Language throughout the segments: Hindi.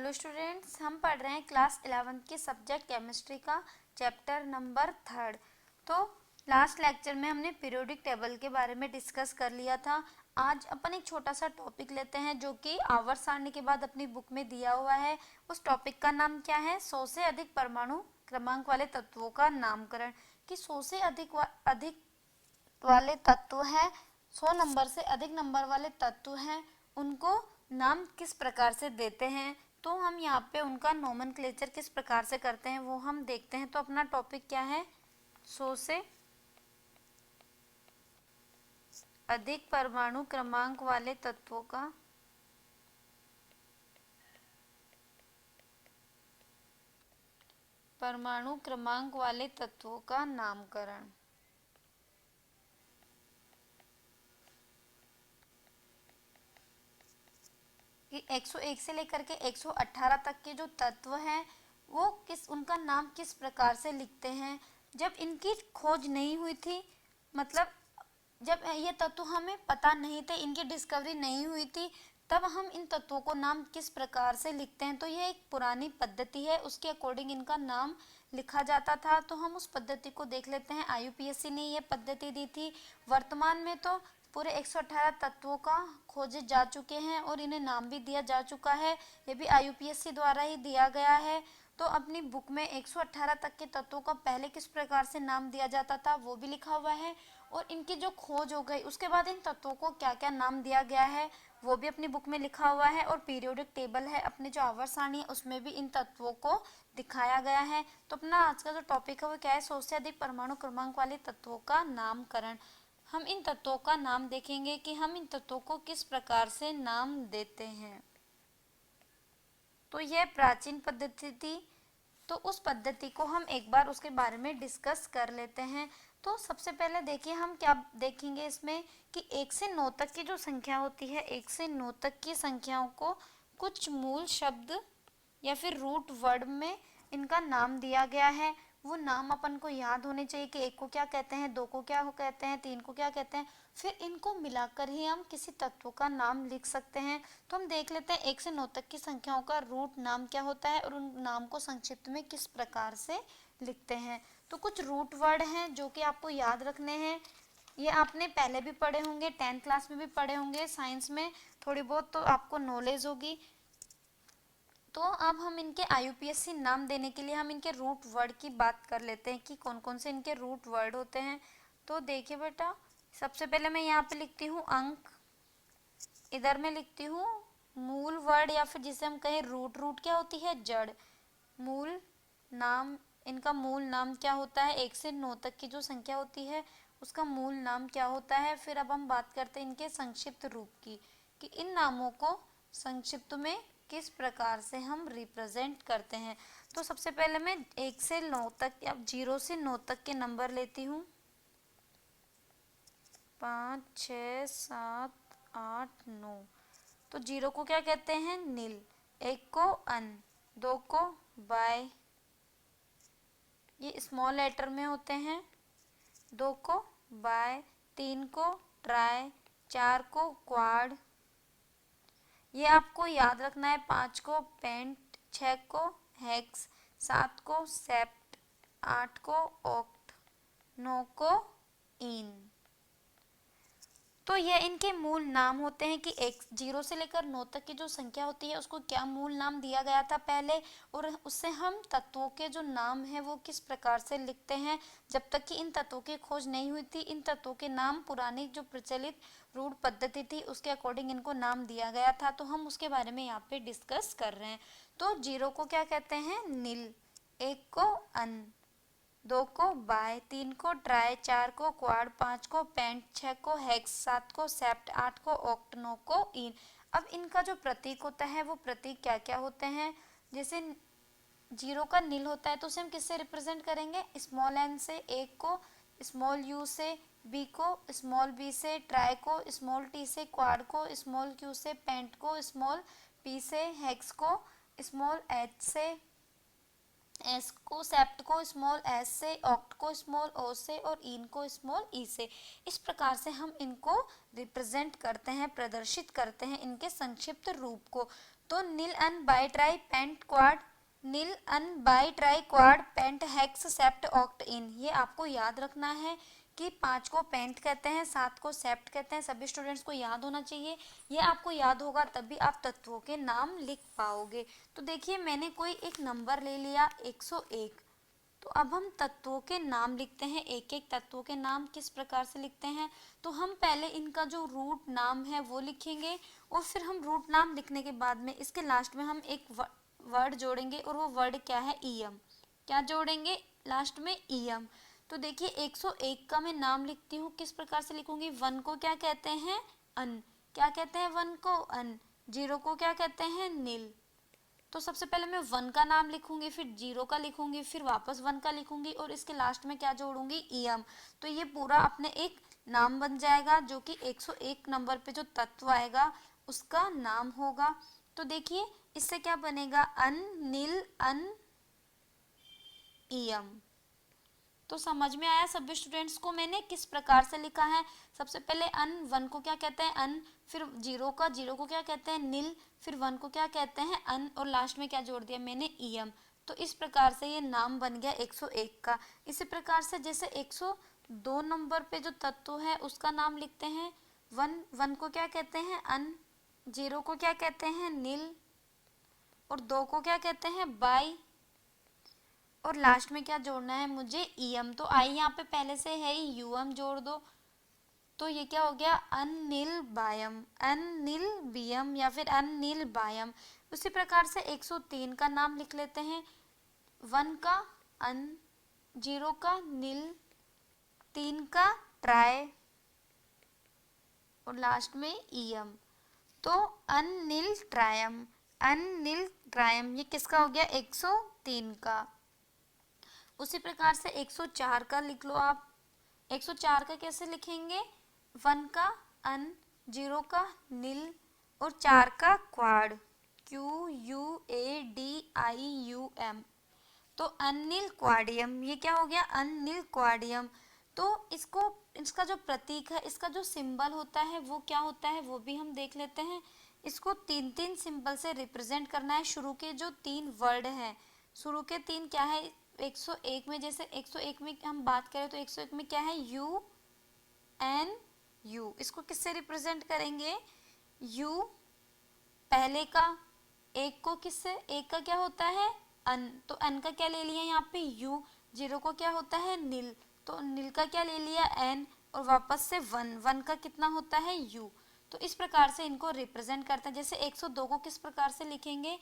हेलो स्टूडेंट्स, हम पढ़ रहे हैं क्लास 11 के सब्जेक्ट केमिस्ट्री का चैप्टर नंबर 3। तो लास्ट लेक्चर में हमने पीरियोडिक टेबल के बारे में डिस्कस कर लिया था। आज अपन एक छोटा सा टॉपिक लेते हैं जो कि आवर्त सारणी के बाद अपनी बुक में दिया हुआ है। उस टॉपिक का नाम क्या है? 100 से अधिक परमाणु क्रमांक वाले तत्वों का नामकरण। कि 100 से अधिक वाले तत्व हैं, 100 नंबर से अधिक नंबर वाले तत्व हैं, उनको नाम किस प्रकार से देते हैं। तो हम यहाँ पे उनका नोमेनक्लेचर किस प्रकार से करते हैं वो हम देखते हैं। तो अपना टॉपिक क्या है? 100 से अधिक परमाणु क्रमांक वाले तत्वों का नामकरण। कि 101 से लेकर के 118 तक के जो तत्व हैं वो उनका नाम किस प्रकार से लिखते हैं। जब इनकी खोज नहीं हुई थी, मतलब जब ये तत्व हमें पता नहीं थे, इनकी डिस्कवरी नहीं हुई थी, तब हम इन तत्वों को नाम किस प्रकार से लिखते हैं। तो ये एक पुरानी पद्धति है, उसके अकॉर्डिंग इनका नाम लिखा जाता था। तो हम उस पद्धति को देख लेते हैं। आईयूपीएससी ने ये पद्धति दी थी। वर्तमान में तो पूरे 118 तत्वों का खोजे जा चुके हैं और इन्हें नाम भी दिया जा चुका है। ये भी आईयूपीएससी द्वारा ही दिया गया है। तो अपनी बुक में 118 तक के तत्वों का पहले किस प्रकार से नाम दिया जाता था वो भी लिखा हुआ है, और इनकी जो खोज हो गई उसके बाद इन तत्वों को क्या क्या नाम दिया गया है वो भी अपनी बुक में लिखा हुआ है। और पीरियोडिक टेबल है अपने जो आवर्त सारणी है उसमें भी इन तत्वों को दिखाया गया है। तो अपना आज का जो टॉपिक है वो क्या है? 100 से अधिक परमाणु क्रमांक वाले तत्वों का नामकरण। हम इन तत्वों का नाम देखेंगे कि हम इन तत्वों को किस प्रकार से नाम देते हैं। तो यह प्राचीन पद्धति थी, तो उस पद्धति को हम एक बार उसके बारे में डिस्कस कर लेते हैं। तो सबसे पहले देखिए हम क्या देखेंगे इसमें कि 1 से 9 तक की जो संख्या होती है, 1 से 9 तक की संख्याओं को कुछ मूल शब्द या फिर रूट वर्ड में इनका नाम दिया गया है। वो नाम अपन को याद होने चाहिए कि 1 को क्या कहते हैं, 2 को क्या कहते हैं, 3 को क्या कहते हैं। फिर इनको मिलाकर ही हम किसी तत्व का नाम लिख सकते हैं। तो हम देख लेते हैं 1 से 9 तक की संख्याओं का रूट नाम क्या होता है और उन नाम को संक्षिप्त में किस प्रकार से लिखते हैं। तो कुछ रूट वर्ड हैं जो कि आपको याद रखने हैं। ये आपने पहले भी पढ़े होंगे, 10th क्लास में भी पढ़े होंगे, साइंस में थोड़ी बहुत तो आपको नॉलेज होगी। तो अब हम इनके आईयूपीएससी नाम देने के लिए हम इनके रूट वर्ड की बात कर लेते हैं कि कौन कौन से इनके रूट वर्ड होते हैं। तो देखिए बेटा, सबसे पहले मैं यहाँ पे लिखती हूँ अंक, इधर मैं लिखती हूँ मूल वर्ड या फिर जिसे हम कहें रूट। रूट क्या होती है? जड़। मूल नाम, इनका मूल नाम क्या होता है? 1 से 9 तक की जो संख्या होती है उसका मूल नाम क्या होता है। फिर अब हम बात करते हैं इनके संक्षिप्त रूप की, कि इन नामों को संक्षिप्त में किस प्रकार से हम रिप्रेजेंट करते हैं। तो सबसे पहले मैं 1 से 9 तक या 0 से 9 तक के नंबर लेती हूँ। 5, 6, 7, 8, 9। तो 0 को क्या कहते हैं? नील। 1 को अन, 2 को बाय, ये स्मॉल लेटर में होते हैं। 2 को बाय, 3 को ट्राई, 4 को क्वाड, ये आपको याद रखना है। 5 को पेंट, 6 को हेक्स, 7 को सेप्ट, 8 को ऑक्ट, 9 को इन। तो ये इनके मूल नाम होते हैं कि 0 से लेकर 9 तक की जो संख्या होती है उसको क्या मूल नाम दिया गया था पहले, और उससे हम तत्वों के जो नाम है वो किस प्रकार से लिखते हैं। जब तक कि इन तत्वों की खोज नहीं हुई थी, इन तत्वों के नाम पुरानी जो प्रचलित रूढ़ पद्धति थी उसके अकॉर्डिंग इनको नाम दिया गया था। तो हम उसके बारे में यहाँ पे डिस्कस कर रहे हैं। तो 0 को क्या कहते हैं? नील। 1 को अन, 2 को बाय, 3 को ट्राई, 4 को क्वाड, 5 को पेंट, 6 को हेक्स, 7 को सेप्ट, 8 को ऑक्ट, 9 को इन। अब इनका जो प्रतीक होता है वो प्रतीक क्या क्या होते हैं? जैसे 0 का नील होता है तो उसे हम किससे रिप्रेजेंट करेंगे? स्मॉल एन से। 1 को स्मॉल यू से, बी को स्मॉल बी से, ट्राई को स्मॉल टी से, क्वाड को स्मॉल क्यू से, पेंट को स्मॉल पी से, हेक्स को स्मॉल एच से, एस को सेप्ट को स्मॉल एस से, ऑक्ट को स्मॉल ओ से और इन को स्मॉल ई से। इस प्रकार से हम इनको रिप्रेजेंट करते हैं, प्रदर्शित करते हैं इनके संक्षिप्त रूप को। तो nil un bi tri pent quad, nil un bi tri quad pent hex sept oct enn. ये आपको याद रखना है कि 5 को पेंट कहते हैं, 7 को सेप्ट कहते हैं। सभी स्टूडेंट्स को याद होना चाहिए। ये आपको याद होगा तभी आप तत्वों के नाम लिख पाओगे। तो देखिए मैंने कोई एक नंबर ले लिया 101। तो अब हम तत्वों के नाम लिखते हैं। एक एक तत्वों के नाम किस प्रकार से लिखते हैं, तो हम पहले इनका जो रूट नाम है वो लिखेंगे, और फिर हम रूट नाम लिखने के बाद में इसके लास्ट में हम एक वर्ड जोड़ेंगे, और वो वर्ड क्या है, ईयम। क्या जोड़ेंगे लास्ट में, ईयम। तो देखिए 101 का मैं नाम लिखती हूँ, किस प्रकार से लिखूंगी। 1 को क्या कहते हैं, अन। क्या कहते हैं 1 को, अन। 0 को क्या कहते हैं, नील। तो सबसे पहले मैं 1 का नाम लिखूंगी, फिर 0 का लिखूंगी, फिर वापस 1 का लिखूंगी, और इसके लास्ट में क्या जोड़ूंगी, ईयम। तो ये पूरा अपने एक नाम बन जाएगा, जो कि 101 नंबर पे जो तत्व आएगा उसका नाम होगा। तो देखिए इससे क्या बनेगा, अन, नील, अन, ईयम। तो समझ में आया सभी स्टूडेंट्स को मैंने किस प्रकार से लिखा है। सबसे पहले अन, 1 को क्या कहते हैं, अन। फिर 0 को क्या कहते हैं, नील। फिर 1 को क्या कहते हैं, अन। और लास्ट में क्या जोड़ दिया मैंने, ईयम। तो इस प्रकार से ये नाम बन गया 101 का। इसी प्रकार से जैसे 102 नंबर पे जो तत्व है उसका नाम लिखते हैं। 1 को क्या कहते हैं, अन। 0 को क्या कहते हैं, नील। और 2 को क्या कहते हैं, बाई। और लास्ट में क्या जोड़ना है मुझे, ईयम। तो आई यहाँ पे पहले से है ही, यूएम जोड़ दो। तो ये क्या हो गया, अनिल बायम, अनिल बियम, या फिर अनिल बायम। उसी प्रकार से 103 का नाम लिख लेते हैं। 1 का अन, 0 का नील, 3 का ट्राई, और लास्ट में ईयम। तो अनिल ट्रायम, अनिल ट्रायम, ये किसका हो गया, 103 का। उसी प्रकार से 104 का लिख लो आप। 104 का कैसे लिखेंगे, 1 का अन, 0 का नील, और 4 का क्वाड, QUADIUM। तो अनिल क्वाडियम, ये क्या हो गया, अनिल क्वाडियम। तो इसका जो प्रतीक है, इसका जो सिंबल होता है वो क्या होता है, वो भी हम देख लेते हैं। इसको 3 सिंबल से रिप्रेजेंट करना है। शुरू के जो 3 वर्ड हैं, शुरू के 3 क्या है 101 में, जैसे 101 में हम बात करें तो 101 में क्या है, UNU। इसको किससे रिप्रेजेंट करेंगे, U पहले का, एक को किससे, एक का क्या होता है, अन। तो अन का क्या ले लिया यहाँ पे, U। 0 को क्या होता है, नील। तो नील का क्या ले लिया, N। और वापस से 1 का कितना होता है, U। तो इस प्रकार से इनको रिप्रेजेंट करते हैं। जैसे 102 को किस प्रकार से लिखेंगे,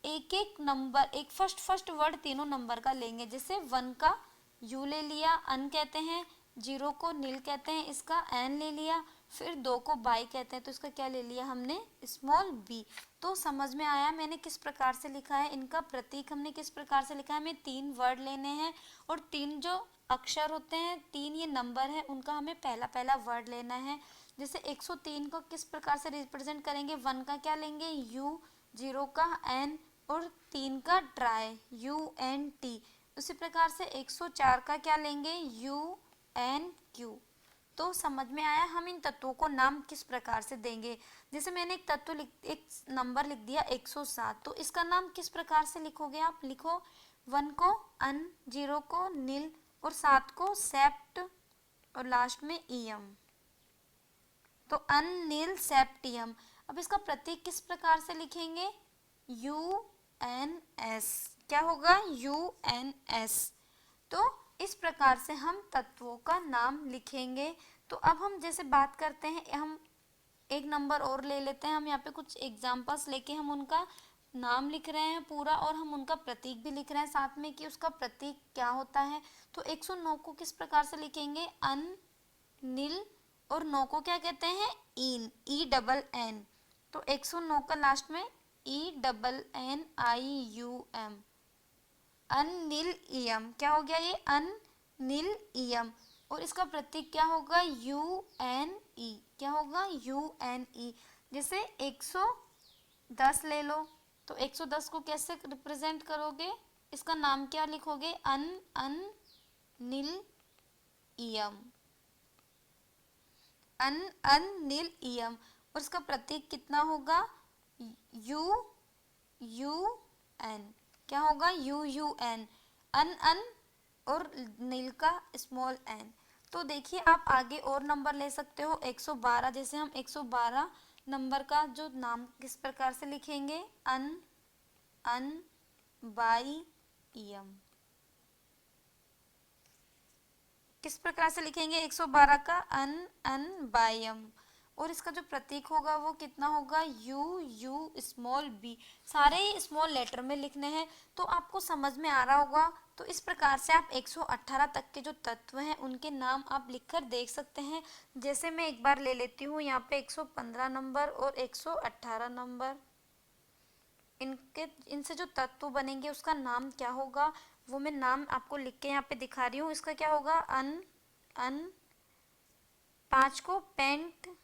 एक एक नंबर, एक फर्स्ट वर्ड तीनों नंबर का लेंगे। जैसे 1 का U ले लिया, अन कहते हैं। 0 को नील कहते हैं, इसका N ले लिया। फिर 2 को बाई कहते हैं, तो इसका क्या ले लिया हमने, स्मॉल b। तो समझ में आया मैंने किस प्रकार से लिखा है, इनका प्रतीक हमने किस प्रकार से लिखा है। हमें 3 वर्ड लेने हैं, और 3 जो अक्षर होते हैं, 3 ये नंबर है, उनका हमें पहला पहला वर्ड लेना है। जैसे 103 को किस प्रकार से रिप्रेजेंट करेंगे, 1 का क्या लेंगे, U। 0 का N, और 3 का ट्राई, UNT। उसी प्रकार से 104 का क्या लेंगे, UNQ। तो समझ में आया हम इन तत्वों को नाम किस प्रकार से देंगे। जैसे मैंने एक नंबर लिख दिया 107, तो इसका नाम किस प्रकार से लिखोगे आप, लिखो 1 को अन, 0 को नील, और 7 को सेप्ट, और लास्ट में ईयम। तो अनिल सेप्टियम। अब इसका प्रतीक किस प्रकार से लिखेंगे, UNS। क्या होगा, UNS। तो इस प्रकार से हम तत्वों का नाम लिखेंगे। तो अब हम जैसे बात करते हैं, हम एक नंबर और ले लेते हैं। हम यहाँ पे कुछ एग्जांपल्स लेके हम उनका नाम लिख रहे हैं पूरा, और हम उनका प्रतीक भी लिख रहे हैं साथ में कि उसका प्रतीक क्या होता है। तो 109 को किस प्रकार से लिखेंगे, अन, नील, और 9 को क्या कहते हैं, इन, ENN। तो 109 का लास्ट में ENNIUM, अनिल, क्या हो गया ये, अनिल। और इसका प्रतीक क्या होगा, UNE। क्या होगा, UNE। जैसे 110 ले लो, तो 110 को कैसे रिप्रेजेंट करोगे, इसका नाम क्या लिखोगे, अनिल, और इसका प्रतीक कितना होगा, यू एन, क्या होगा यू यू एन, अन अन और नील का स्मॉल एन। तो देखिए आप आगे और नंबर ले सकते हो 112, जैसे हम 112 नंबर का जो नाम किस प्रकार से लिखेंगे, अन अन बाई यम, किस प्रकार से लिखेंगे 112 का अन अन बायम, और इसका जो प्रतीक होगा वो कितना होगा यू यू स्मॉल बी, सारे ही स्मॉल लेटर में लिखने हैं। तो आपको समझ में आ रहा होगा। तो इस प्रकार से आप 118 तक के जो तत्व हैं उनके नाम आप लिखकर देख सकते हैं। जैसे मैं एक बार ले लेती हूँ यहाँ पे 115 नंबर और 118 नंबर, इनसे जो तत्व बनेंगे उसका नाम क्या होगा, वो मैं नाम आपको लिख के यहाँ पे दिखा रही हूँ। इसका क्या होगा अन अन, 5 को पेंट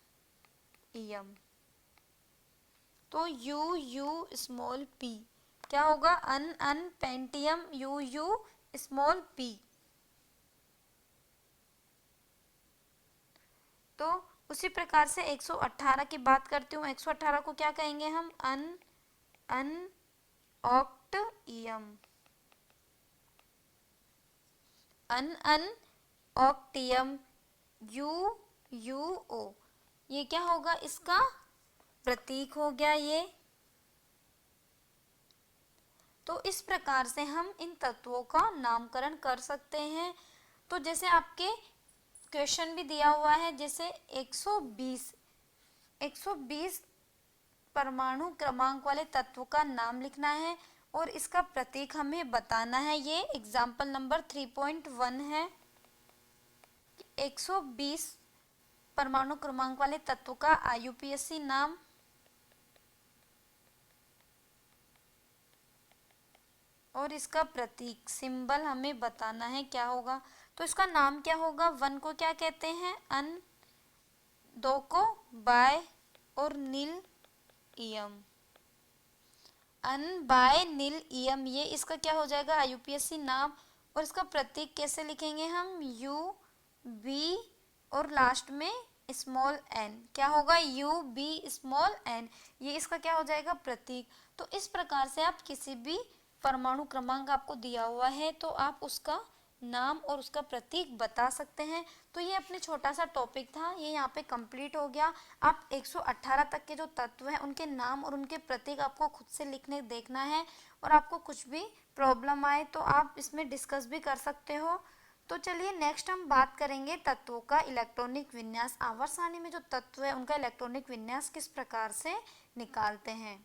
यम, तो यू यू स्मॉल पी, क्या होगा ununpentium U U small P. तो उसी प्रकार से 118 की बात करती हूँ। 118 को क्या कहेंगे हम अन अन ऑक्टियम, अन अन ऑक्टियम यू यू ओ, ये क्या होगा इसका प्रतीक हो गया ये। तो इस प्रकार से हम इन तत्वों का नामकरण कर सकते हैं। तो जैसे आपके क्वेश्चन भी दिया हुआ है, जैसे 120 परमाणु क्रमांक वाले तत्व का नाम लिखना है और इसका प्रतीक हमें बताना है। ये एग्जाम्पल नंबर 3.1 है। 120 परमाणु क्रमांक वाले तत्व का IUPAC नाम, और इसका प्रतीक सिंबल हमें बताना है क्या होगा। तो इसका नाम क्या होगा, 1 को क्या कहते हैं अन, 2 को बाय और नील ईयम, अन बाय नील ईयम, ये इसका क्या हो जाएगा IUPAC नाम। और इसका प्रतीक कैसे लिखेंगे हम यू बी और लास्ट में स्मॉल एन, क्या होगा यू बी स्मॉल एन, ये इसका क्या हो जाएगा प्रतीक। तो इस प्रकार से आप किसी भी परमाणु क्रमांक आपको दिया हुआ है तो आप उसका नाम और उसका प्रतीक बता सकते हैं। तो ये अपने छोटा सा टॉपिक था, ये यहाँ पे कंप्लीट हो गया। आप 118 तक के जो तत्व हैं उनके नाम और उनके प्रतीक आपको खुद से लिखने देखना है, और आपको कुछ भी प्रॉब्लम आए तो आप इसमें डिस्कस भी कर सकते हो। तो चलिए नेक्स्ट हम बात करेंगे तत्वों का इलेक्ट्रॉनिक विन्यास। आवर्त सारणी में जो तत्व है उनका इलेक्ट्रॉनिक विन्यास किस प्रकार से निकालते हैं।